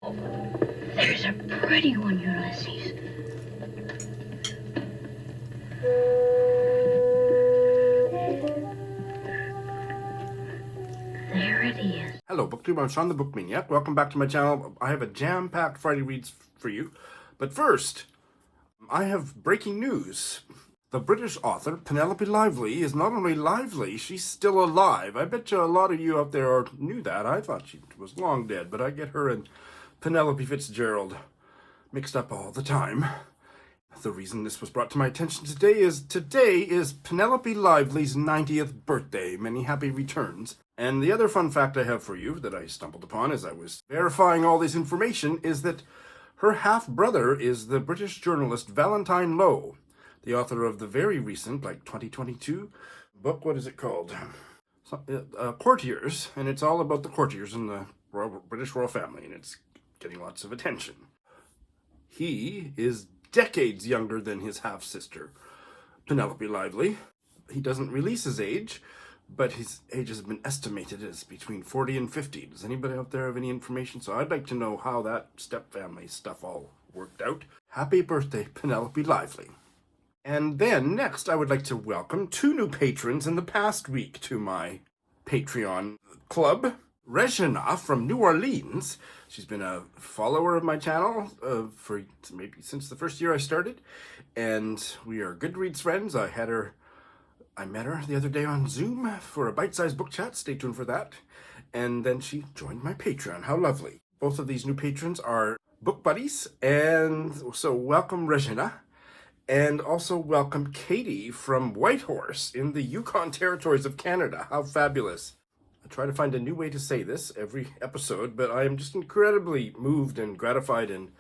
There's a pretty one, Ulysses. There it is. Hello, BookTube. I'm Sean the Book Maniac. Welcome back to my channel. I have a jam-packed Friday Reads for you. But first, I have breaking news. The British author, Penelope Lively, is not only lively, she's still alive. I bet you a lot of you out there knew that. I thought she was long dead, but I get her and Penelope Fitzgerald mixed up all the time. The reason this was brought to my attention today is Penelope Lively's 90th birthday. Many happy returns. And the other fun fact I have for you that I stumbled upon as I was verifying all this information is that her half-brother is the British journalist Valentine Low, the author of the very recent, 2022, book, what is it called? Courtiers, and it's all about the courtiers in the British royal family, and it's getting lots of attention. He is decades younger than his half-sister, Penelope Lively. He doesn't release his age, but his age has been estimated as between 40 and 50. Does anybody out there have any information? So I'd like to know how that step-family stuff all worked out. Happy birthday, Penelope Lively. And then, next, I would like to welcome 2 new patrons in the past week to my Patreon club. Regina from New Orleans. She's been a follower of my channel for maybe since the first year I started. And we are Goodreads friends. I met her the other day on Zoom for a bite-sized book chat. Stay tuned for that. And then she joined my Patreon. How lovely. Both of these new patrons are book buddies. And so welcome, Regina. And also welcome Katie from Whitehorse in the Yukon Territories of Canada. How fabulous. I try to find a new way to say this every episode, but I am just incredibly moved and gratified, and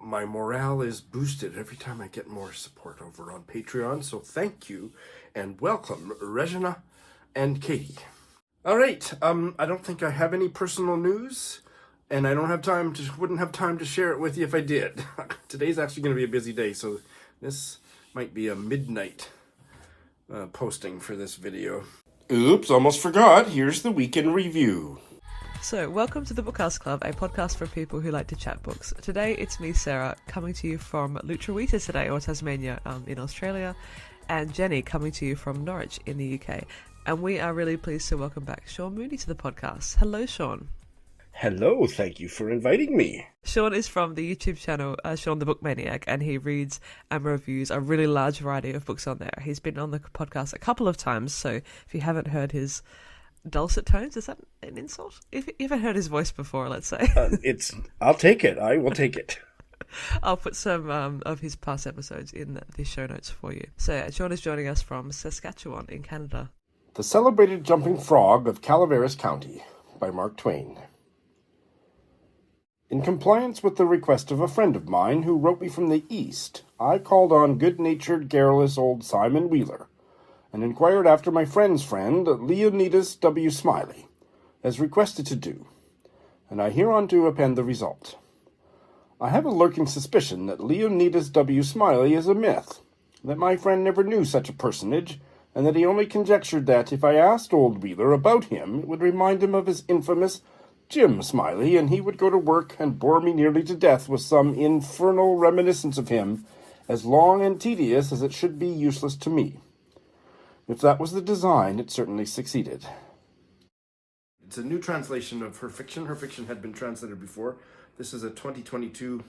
my morale is boosted every time I get more support over on Patreon. So thank you and welcome, Regina and Katie. All right, I don't think I have any personal news, and I wouldn't have time to share it with you if I did. Today's actually going to be a busy day, so this might be a midnight posting for this video. Oops, almost forgot. Here's the week in review. So, welcome to the Bookhouse Club, a podcast for people who like to chat books. Today, it's me, Sarah, coming to you from Lutruwita today, or Tasmania in Australia, and Jenny coming to you from Norwich in the UK. And we are really pleased to welcome back Sean Mooney to the podcast. Hello, Sean. Hello, thank you for inviting me. Sean is from the YouTube channel Sean the Book Maniac, and he reads and reviews a really large variety of books on there. He's been on the podcast a couple of times, so if you haven't heard his dulcet tones, is that an insult? If you haven't heard his voice before, let's say. I'll take it. I will take it. I'll put some of his past episodes in the show notes for you. So Sean is joining us from Saskatchewan in Canada. The Celebrated Jumping Frog of Calaveras County by Mark Twain. In compliance with the request of a friend of mine who wrote me from the East, I called on good-natured, garrulous old Simon Wheeler and inquired after my friend's friend, Leonidas W. Smiley, as requested to do, and I hereunto append the result. I have a lurking suspicion that Leonidas W. Smiley is a myth, that my friend never knew such a personage, and that he only conjectured that if I asked old Wheeler about him, it would remind him of his infamous Jim Smiley, and he would go to work and bore me nearly to death with some infernal reminiscence of him, as long and tedious as it should be useless to me. If that was the design, it certainly succeeded. It's a new translation of her fiction. Her fiction had been translated before. This is a 2022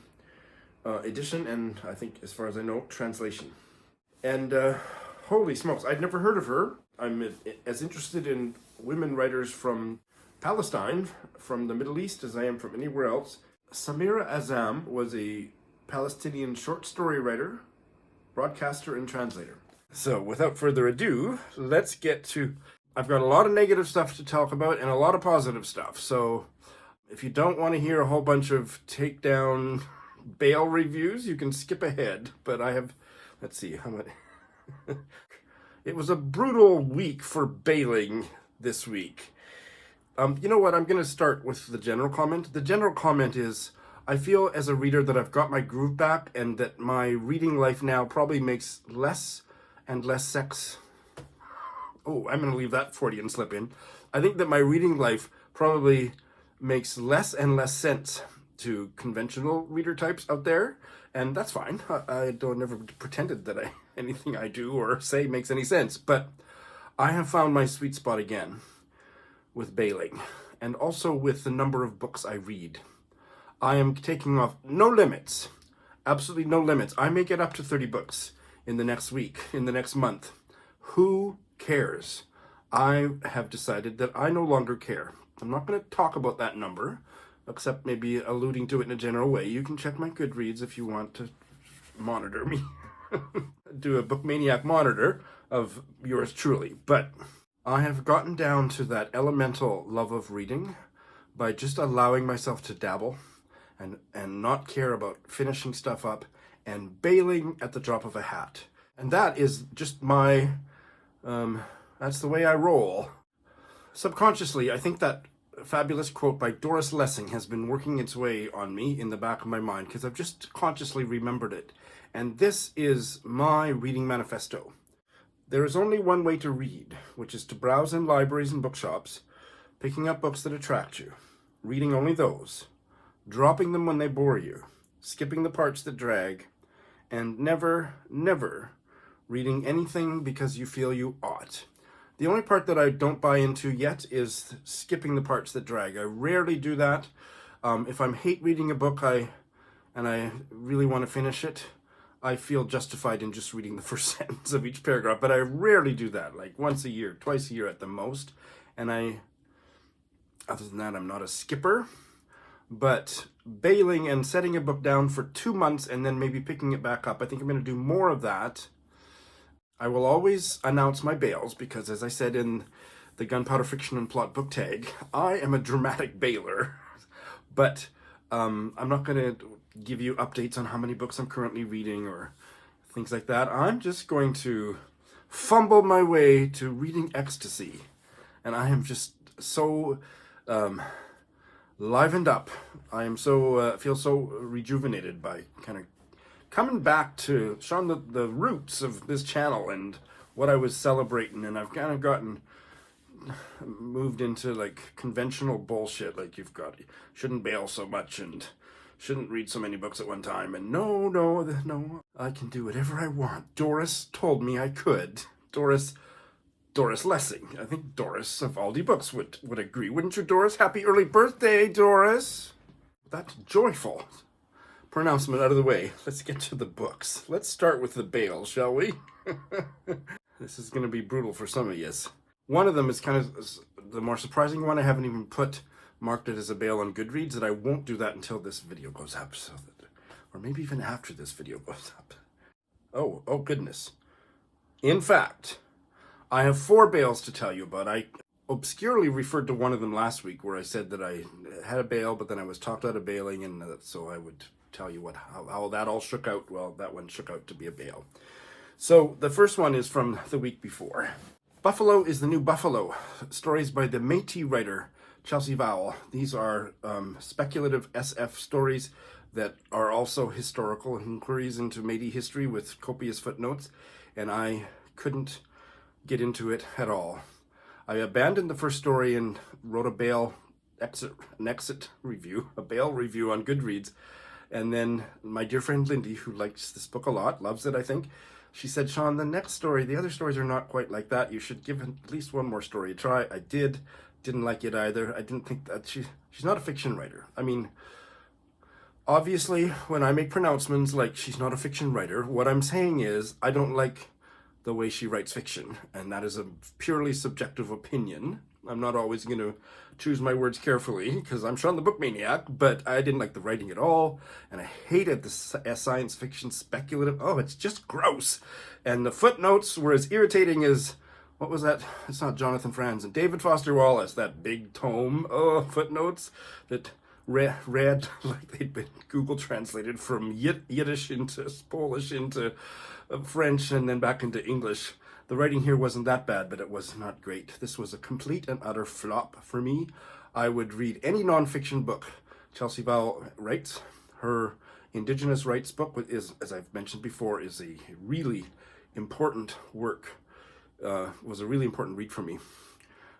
edition, and I think, as far as I know, translation. And holy smokes, I'd never heard of her. I'm as interested in women writers from Palestine, from the Middle East, as I am from anywhere else. Samira Azam was a Palestinian short story writer, broadcaster, and translator. So, without further ado, let's get to... I've got a lot of negative stuff to talk about and a lot of positive stuff. So, if you don't want to hear a whole bunch of takedown bail reviews, you can skip ahead. But I have... Let's see, how much... It was a brutal week for bailing this week. You know what? I'm going to start with the general comment. The general comment is, I feel as a reader that I've got my groove back and that my reading life now probably makes less and less sex. Oh, I'm going to leave that Freudian slip in. I think that my reading life probably makes less and less sense to conventional reader types out there, and that's fine. I don't never pretended that anything I do or say makes any sense, but I have found my sweet spot again with bailing, and also with the number of books I read. I am taking off no limits, absolutely no limits. I may get up to 30 books in the next week, in the next month. Who cares? I have decided that I no longer care. I'm not going to talk about that number, except maybe alluding to it in a general way. You can check my Goodreads if you want to monitor me. Do a Book Maniac monitor of yours truly. But I have gotten down to that elemental love of reading by just allowing myself to dabble and not care about finishing stuff up and bailing at the drop of a hat. And that is just my, that's the way I roll. Subconsciously, I think that fabulous quote by Doris Lessing has been working its way on me in the back of my mind because I've just consciously remembered it. And this is my reading manifesto. There is only one way to read, which is to browse in libraries and bookshops, picking up books that attract you, reading only those, dropping them when they bore you, skipping the parts that drag, and never, never reading anything because you feel you ought. The only part that I don't buy into yet is skipping the parts that drag. I rarely do that. If I'm hate reading a book and I really want to finish it, I feel justified in just reading the first sentence of each paragraph, but I rarely do that, like once a year, twice a year at the most. And other than that, I'm not a skipper. But bailing and setting a book down for 2 months and then maybe picking it back up, I think I'm going to do more of that. I will always announce my bails because, as I said in the Gunpowder Fiction and Plot book tag, I am a dramatic bailer. But I'm not going to give you updates on how many books I'm currently reading or things like that. I'm just going to fumble my way to reading ecstasy. And I am just so livened up. I am so feel so rejuvenated by kind of coming back to showing the roots of this channel and what I was celebrating, and I've kind of gotten moved into like conventional bullshit, like shouldn't bail so much and shouldn't read so many books at one time, and no, I can do whatever I want. Doris told me I could. Doris Lessing. I think Doris of Aldi Books would agree. Wouldn't you, Doris? Happy early birthday, Doris. That joyful pronouncement out of the way. Let's get to the books. Let's start with the bail, shall we? This is going to be brutal for some of yous. One of them is kind of the more surprising one. I haven't even marked it as a bail on Goodreads, and I won't do that until this video goes up, or maybe even after this video goes up. Oh goodness. In fact, I have 4 bails to tell you about. I obscurely referred to one of them last week where I said that I had a bail, but then I was talked out of bailing, and so I would tell you how that all shook out. Well, that one shook out to be a bail. So the first one is from the week before. Buffalo is the New Buffalo. Stories by the Métis writer Chelsea Vowel. These are speculative SF stories that are also historical inquiries into Métis history with copious footnotes, and I couldn't get into it at all. I abandoned the first story and wrote a bail review on Goodreads. And then my dear friend Lindy, who likes this book a lot, loves it, I think, she said, Sean, the next story, the other stories are not quite like that. You should give at least one more story a try. I didn't like it either. I didn't think that she's not a fiction writer. I mean, obviously, when I make pronouncements like she's not a fiction writer, what I'm saying is I don't like the way she writes fiction, and that is a purely subjective opinion. I'm not always going to choose my words carefully because I'm Sean the Book Maniac, but I didn't like the writing at all, and I hated the science fiction speculative. Oh, it's just gross. And the footnotes were as irritating as, what was that? It's not Jonathan Franzen. David Foster Wallace, that big tome. Oh, footnotes that read like they'd been Google translated from Yiddish into Polish into French and then back into English. The writing here wasn't that bad, but it was not great. This was a complete and utter flop for me. I would read any nonfiction book Chelsea Vowel writes. Her Indigenous rights book is, as I've mentioned before, is a really important work. Was a really important read for me.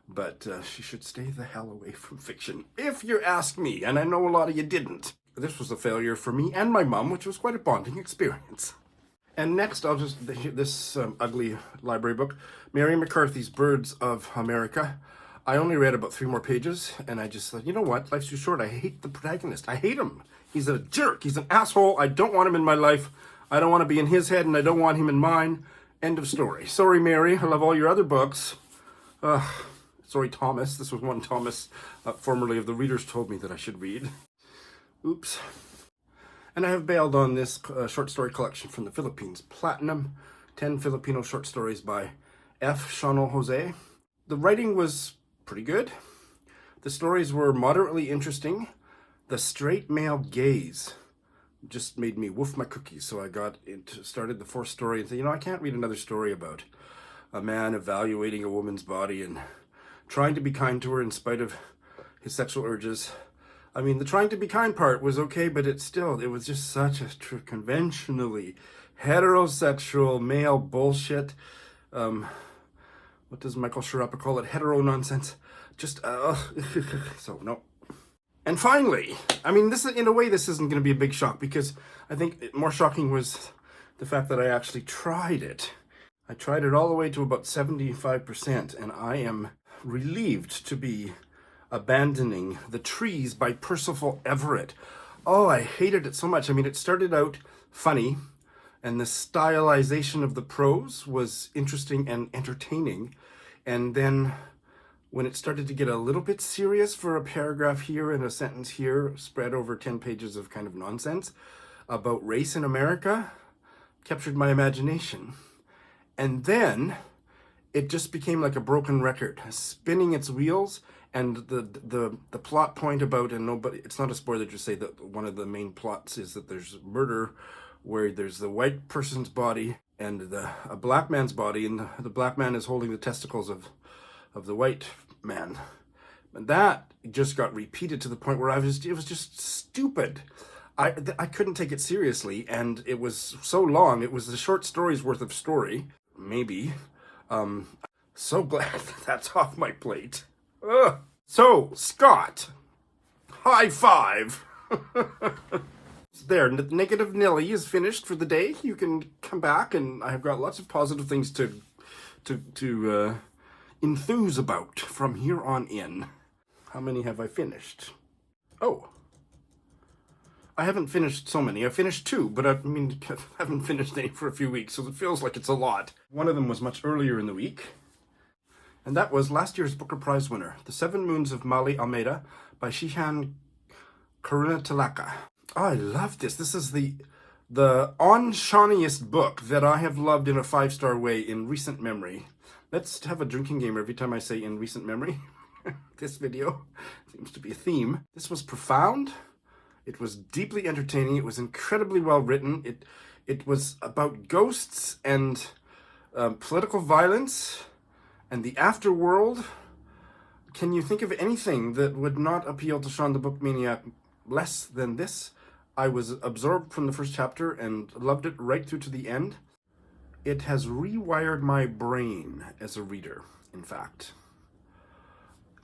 But she should stay the hell away from fiction, if you ask me, and I know a lot of you didn't. this was a failure for me and my mum, which was quite a bonding experience. And next, this ugly library book, Mary McCarthy's Birds of America. I only read about 3 more pages, and I just thought, you know what? Life's too short. I hate the protagonist. I hate him. He's a jerk. He's an asshole. I don't want him in my life. I don't want to be in his head, and I don't want him in mine. End of story. Sorry, Mary. I love all your other books. Sorry, Thomas. This was one Thomas, formerly of the Readers, told me that I should read. Oops. And I have bailed on this short story collection from the Philippines. Platinum, 10 Filipino short stories by Sionil José. The writing was pretty good. The stories were moderately interesting. The straight male gaze just made me woof my cookies. So I started the 4th story and said, I can't read another story about a man evaluating a woman's body and trying to be kind to her in spite of his sexual urges. I mean, the trying to be kind part was okay, but it was just such a conventionally heterosexual male bullshit. What does Michael Sharapa call it? Hetero nonsense. Just, so no. And finally, I mean, in a way, this isn't going to be a big shock, because I think more shocking was the fact that I actually tried it. I tried it all the way to about 75%, and I am relieved to be abandoning The Trees by Percival Everett. Oh, I hated it so much. I mean, it started out funny, and the stylization of the prose was interesting and entertaining. And then when it started to get a little bit serious for a paragraph here and a sentence here, spread over 10 pages of kind of nonsense about race in America, captured my imagination. And then it just became like a broken record, spinning its wheels. And the plot point about, and nobody, it's not a spoiler to say that one of the main plots is that there's murder where there's the white person's body and a black man's body, and the black man is holding the testicles of the white man. And that just got repeated to the point where it was just stupid. I couldn't take it seriously, and it was so long. It was a short story's worth of story, maybe. So glad that's off my plate. Ugh. So, Scott, high five. There, Negative Nelly is finished for the day. You can come back, and I've got lots of positive things to enthuse about from here on in. How many have I finished? Oh, I haven't finished so many. I finished 2, but I haven't finished any for a few weeks, so it feels like it's a lot. One of them was much earlier in the week, and that was last year's Booker Prize winner, The 7 Moons of Maali, Almeida by Shehan Karunatilaka. Oh, I love this. This is the on-shawniest book that I have loved in a 5-star way in recent memory. Let's have a drinking game every time I say in recent memory. This video seems to be a theme. This was profound. It was deeply entertaining. It was incredibly well written. It was about ghosts and political violence and the afterworld. Can you think of anything that would not appeal to Sean the Book Maniac less than this? I was absorbed from the first chapter and loved it right through to the end. It has rewired my brain as a reader, in fact.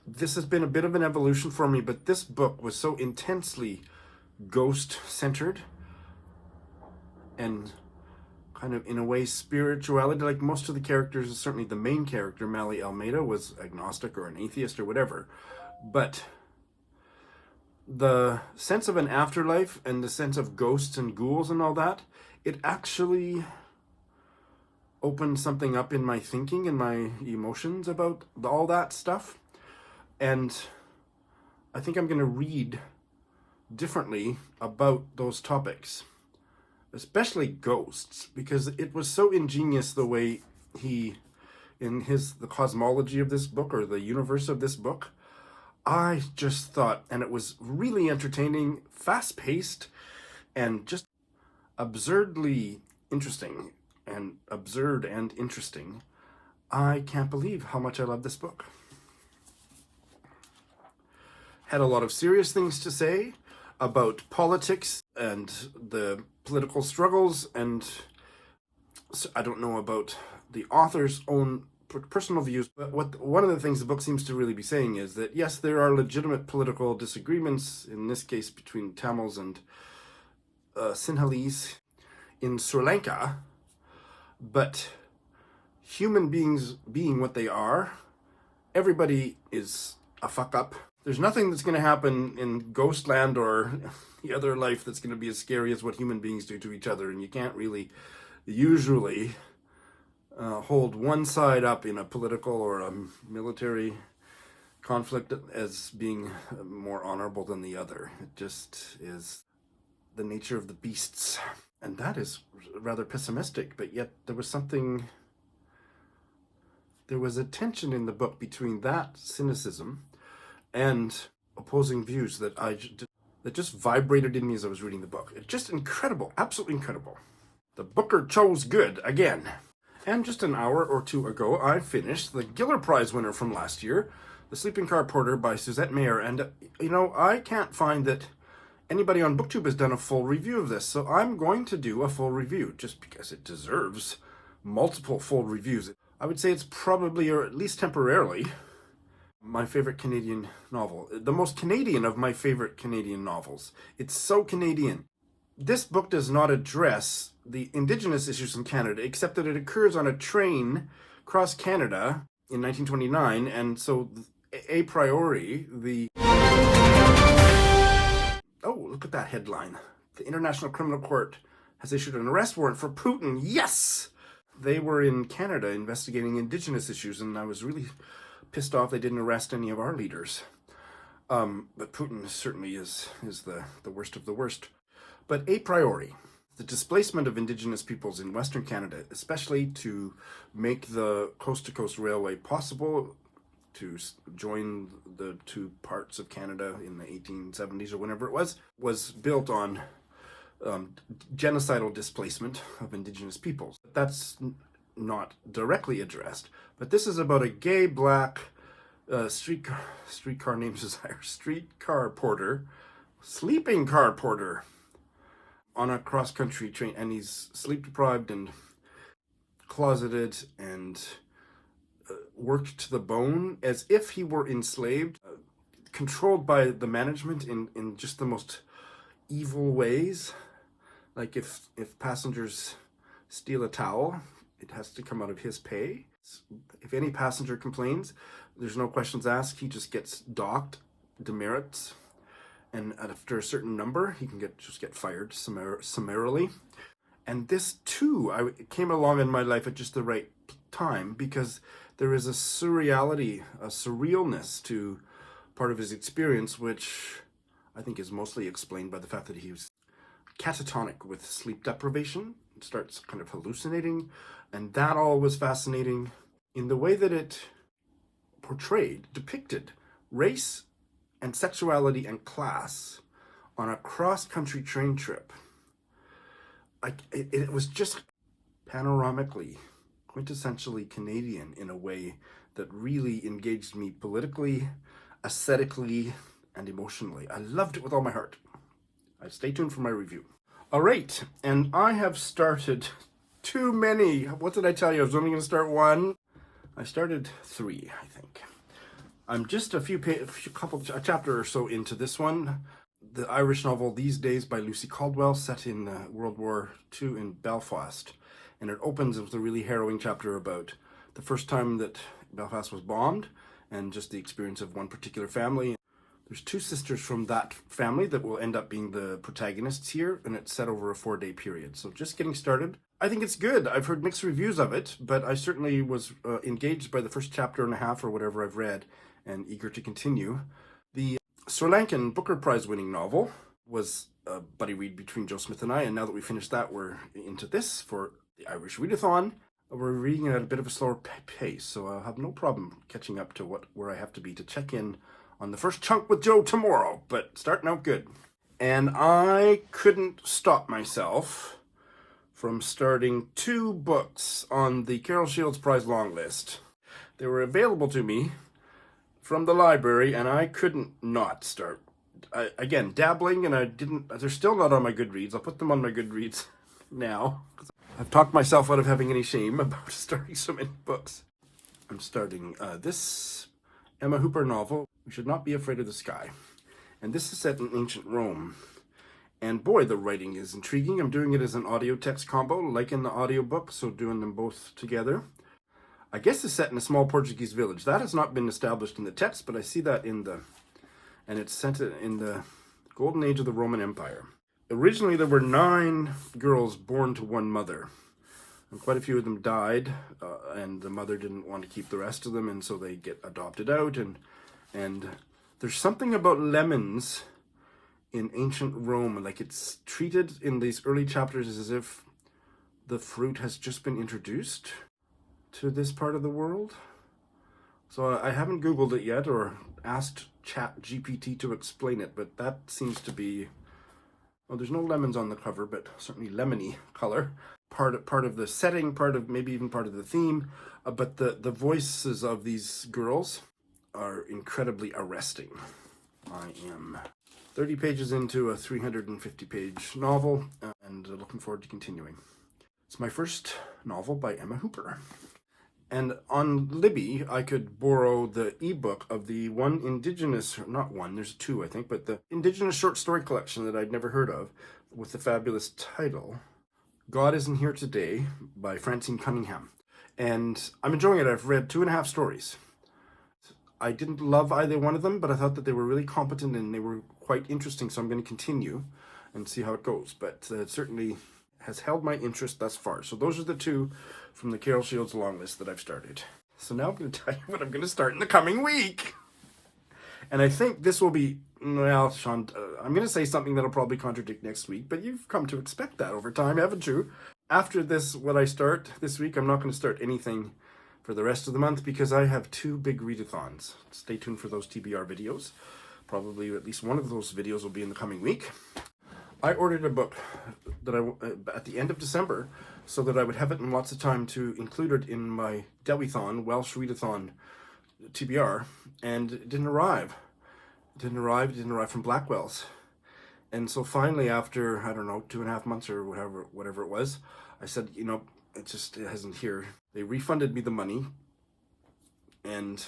This has been a bit of an evolution for me, but this book was so intensely ghost-centered and kind of, in a way, spirituality. Like most of the characters, certainly the main character, Maali Almeida, was agnostic or an atheist or whatever. But the sense of an afterlife and the sense of ghosts and ghouls and all that, it actually opened something up in my thinking and my emotions about all that stuff. And I think I'm going to read differently about those topics, especially ghosts, because it was so ingenious the way he, in the cosmology of this book, or the universe of this book, I just thought, and it was really entertaining, fast-paced, and just absurdly interesting, and absurd and interesting. I can't believe how much I love this book. Had a lot of serious things to say about politics and the political struggles, and I don't know about the author's own personal views. But one of the things the book seems to really be saying is that, yes, there are legitimate political disagreements, in this case between Tamils and Sinhalese in Sri Lanka, but human beings being what they are, everybody is a fuck up. There's nothing that's going to happen in Ghostland or the other life that's going to be as scary as what human beings do to each other, and you can't really usually hold one side up in a political or a military conflict as being more honorable than the other. It just is the nature of the beasts. And that is rather pessimistic, but yet there was a tension in the book between that cynicism and opposing views that just vibrated in me as I was reading the book. It's just incredible, absolutely incredible. The booker chose good again. And just an hour or two ago, I finished the Giller Prize winner from last year, The Sleeping Car Porter by Suzette Mayr. And, I can't find that anybody on BookTube has done a full review of this, so I'm going to do a full review, just because it deserves multiple full reviews. I would say it's probably, or at least temporarily, my favorite Canadian novel. The most Canadian of my favorite Canadian novels. It's so Canadian. This book does not address the Indigenous issues in Canada, except that it occurs on a train across Canada in 1929, and so a priori, Oh, look at that headline. The International Criminal Court has issued an arrest warrant for Putin. Yes! They were in Canada investigating Indigenous issues, and I was really pissed off they didn't arrest any of our leaders. But Putin certainly is the worst of the worst. But a priori, the displacement of Indigenous peoples in Western Canada, especially to make the coast-to-coast railway possible, to join the two parts of Canada in the 1870s or whenever it was built on genocidal displacement of Indigenous peoples. That's not directly addressed, but this is about a gay black streetcar named Desire, streetcar porter, sleeping car porter on a cross-country train, and he's sleep-deprived and closeted and worked to the bone as if he were enslaved, controlled by the management in just the most evil ways. Like if passengers steal a towel, it has to come out of his pay. If any passenger complains, there's no questions asked. He just gets docked, demerits, and after a certain number, he can just get fired summarily. And this too, it came along in my life at just the right time, because there is a surreality, a surrealness to part of his experience, which I think is mostly explained by the fact that he was catatonic with sleep deprivation, starts kind of hallucinating, and that all was fascinating in the way that it depicted race and sexuality and class on a cross-country train trip. It was just panoramically, quintessentially Canadian in a way that really engaged me politically, aesthetically, and emotionally. I loved it with all my heart. Stay tuned for my review. All right, and I have started too many. What did I tell you? I was only going to start one. I started 3, I think. I'm just a chapter or so into this one. The Irish novel These Days by Lucy Caldwell, set in World War II in Belfast. And it opens with a really harrowing chapter about the first time that Belfast was bombed and just the experience of one particular family. There's 2 sisters from that family that will end up being the protagonists here, and it's set over a 4-day period. So just getting started. I think it's good. I've heard mixed reviews of it, but I certainly was engaged by the first chapter and a half or whatever I've read and eager to continue. The Sri Lankan Booker Prize winning novel was a buddy read between Joe Smith and I, and now that we finished that, we're into this for the Irish Readathon. We're reading it at a bit of a slower pace, so I'll have no problem catching up to where I have to be to check in on the first chunk with Joe tomorrow, but starting out good. And I couldn't stop myself from starting 2 books on the Carol Shields Prize long list. They were available to me from the library, and I couldn't not start. Again, dabbling, and they're still not on my Goodreads. I'll put them on my Goodreads now. I've talked myself out of having any shame about starting so many books. I'm starting this Emma Hooper novel, We Should Not Be Afraid of the Sky. And this is set in ancient Rome. And boy, the writing is intriguing. I'm doing it as an audio text combo, like in the audiobook, so doing them both together. I guess it's set in a small Portuguese village. That has not been established in the text, but I see that in the... And it's set in the golden age of the Roman Empire. Originally, there were 9 girls born to one mother. And quite a few of them died, and the mother didn't want to keep the rest of them, and so they get adopted out. And there's something about lemons in ancient Rome, like it's treated in these early chapters as if the fruit has just been introduced to this part of the world. So I haven't Googled it yet or asked ChatGPT to explain it, but that seems to be, well, there's no lemons on the cover, but certainly lemony color. Part of the setting, maybe even part of the theme, but the voices of these girls are incredibly arresting. I am 30 pages into a 350-page novel, and looking forward to continuing. It's my first novel by Emma Hooper. And on Libby, I could borrow the ebook of the there's 2, I think, but the Indigenous short story collection that I'd never heard of, with the fabulous title, God Isn't Here Today, by Francine Cunningham. And I'm enjoying it. I've read 2.5 stories. I didn't love either one of them, but I thought that they were really competent and they were quite interesting, so I'm going to continue and see how it goes. But it certainly has held my interest thus far. So those are the 2 from the Carol Shields long list that I've started. So now I'm going to tell you what I'm going to start in the coming week. And I think this will be, well, Sean, I'm going to say something that'll probably contradict next week, but you've come to expect that over time, haven't you? After this, what I start this week, I'm not going to start anything for the rest of the month because I have 2 big readathons. Stay tuned for those TBR videos. Probably at least one of those videos will be in the coming week. I ordered a book that at the end of December so that I would have it in lots of time to include it in my Readathon, Welsh Readathon TBR, and it didn't arrive. It didn't arrive from Blackwell's. And so finally, after, I don't know, 2.5 months or whatever it was, I said, it hasn't here. They refunded me the money, and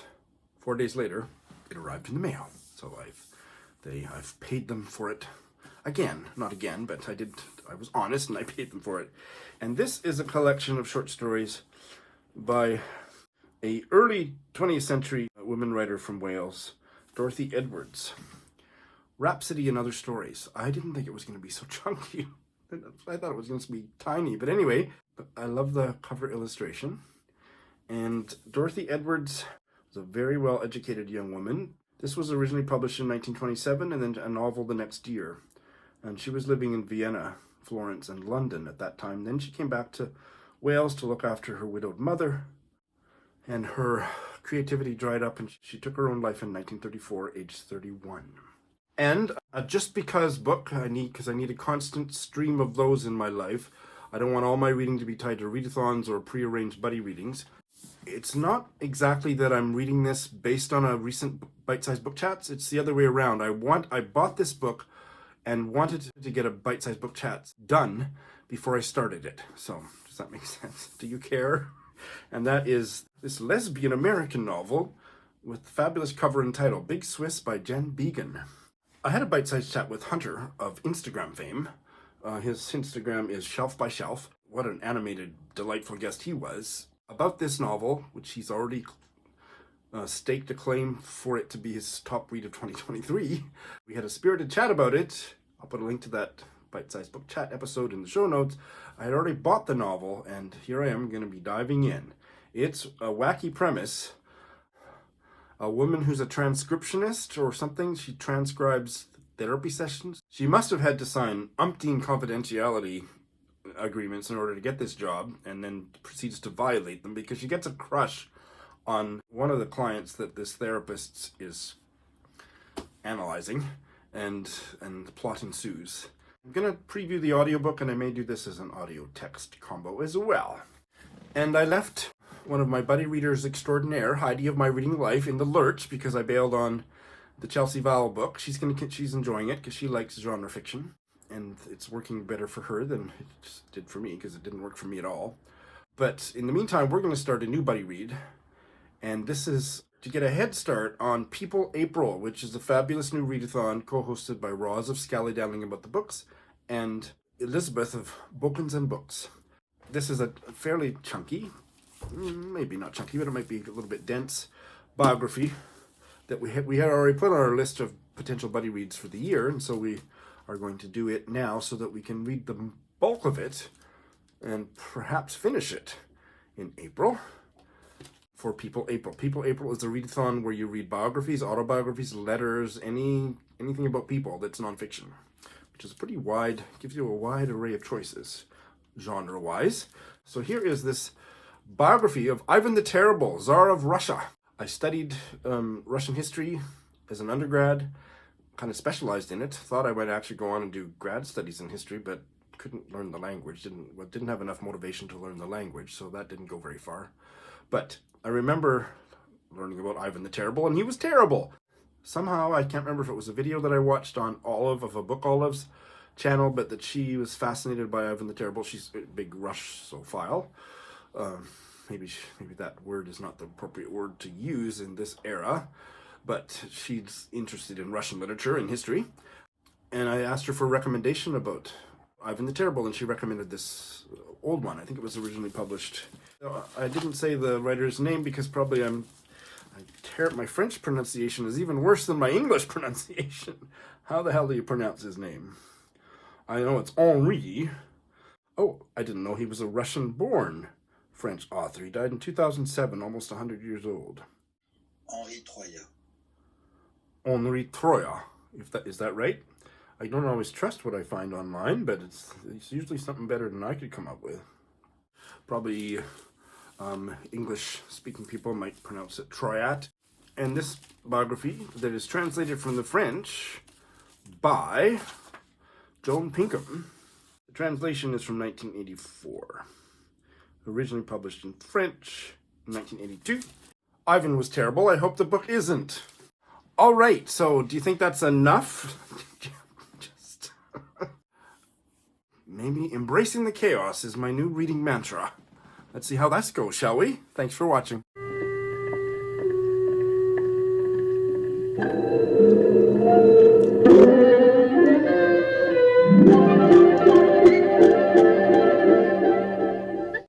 4 days later, it arrived in the mail. So I've paid them for it. Not again, but I was honest and I paid them for it. And this is a collection of short stories by a early 20th century woman writer from Wales, Dorothy Edwards. Rhapsody and Other Stories. I didn't think it was going to be so chunky. I thought it was going to be tiny. But anyway, I love the cover illustration. And Dorothy Edwards was a very well-educated young woman. This was originally published in 1927 and then a novel the next year. And she was living in Vienna, Florence, and London at that time. Then she came back to Wales to look after her widowed mother. And her creativity dried up and she took her own life in 1934, aged 31. And just because book, because I need a constant stream of those in my life. I don't want all my reading to be tied to readathons or prearranged buddy readings. It's not exactly that I'm reading this based on a recent bite-sized book chats. It's the other way around. I bought this book and wanted to get a bite-sized book chats done before I started it. So, does that make sense? Do you care? And that is this lesbian American novel with fabulous cover and title, Big Swiss by Jen Beagin. I had a bite-sized chat with Hunter of Instagram fame. His Instagram is Shelf by Shelf. What an animated, delightful guest he was. About this novel, which he's already staked a claim for it to be his top read of 2023. We had a spirited chat about it. I'll put a link to that bite-sized book chat episode in the show notes. I had already bought the novel, and here I am going to be diving in. It's a wacky premise. A woman who's a transcriptionist or something, she transcribes therapy sessions. She must have had to sign umpteen confidentiality agreements in order to get this job, and then proceeds to violate them because she gets a crush on one of the clients that this therapist is analyzing, and the plot ensues. I'm going to preview the audiobook, and I may do this as an audio text combo as well. And I left one of my buddy readers extraordinaire, Heidi of My Reading Life, in the lurch because I bailed on the Chelsea Vowel book. She's enjoying it because she likes genre fiction, and it's working better for her than it just did for me because it didn't work for me at all. But in the meantime, we're going to start a new buddy read, And this is to get a head start on People April, which is a fabulous new readathon co-hosted by Roz of Scallydowling About the Books and Elizabeth of Bokens and Books. This is a fairly chunky, maybe not chunky, but it might be a little bit dense biography that we had already put on our list of potential buddy reads for the year, and so we are going to do it now so that we can read the bulk of it and perhaps finish it in April for People April. People April is a readathon where you read biographies, autobiographies, letters, anything about people that's nonfiction, which is pretty wide, gives you a wide array of choices, genre-wise. So here is this biography of Ivan the Terrible, Tsar of Russia. I studied Russian history as an undergrad, kind of specialized in it. Thought I might actually go on and do grad studies in history, but couldn't learn the language. Didn't have enough motivation to learn the language, so that didn't go very far. But I remember learning about Ivan the Terrible, and he was terrible. Somehow, I can't remember if it was a video that I watched on Olive of a Book Olive's channel, but that she was fascinated by Ivan the Terrible. She's a big Russophile. Maybe that word is not the appropriate word to use in this era, but she's interested in Russian literature and history. And I asked her for a recommendation about Ivan the Terrible, and she recommended this old one. I think it was originally published. I didn't say the writer's name because probably my French pronunciation is even worse than my English pronunciation. How the hell do you pronounce his name? I know it's Henri. Oh, I didn't know he was a Russian-born French author. He died in 2007, almost 100 years old. Henri Troyat. Henri Troyat. Is that right? I don't always trust what I find online, but it's usually something better than I could come up with. Probably English-speaking people might pronounce it Troyat. And this biography that is translated from the French by Joan Pinkham. The translation is from 1984. Originally published in French in 1982. Ivan was terrible. I hope the book isn't. All right, so do you think that's enough? Just maybe embracing the chaos is my new reading mantra. Let's see how that goes, shall we? Thanks for watching.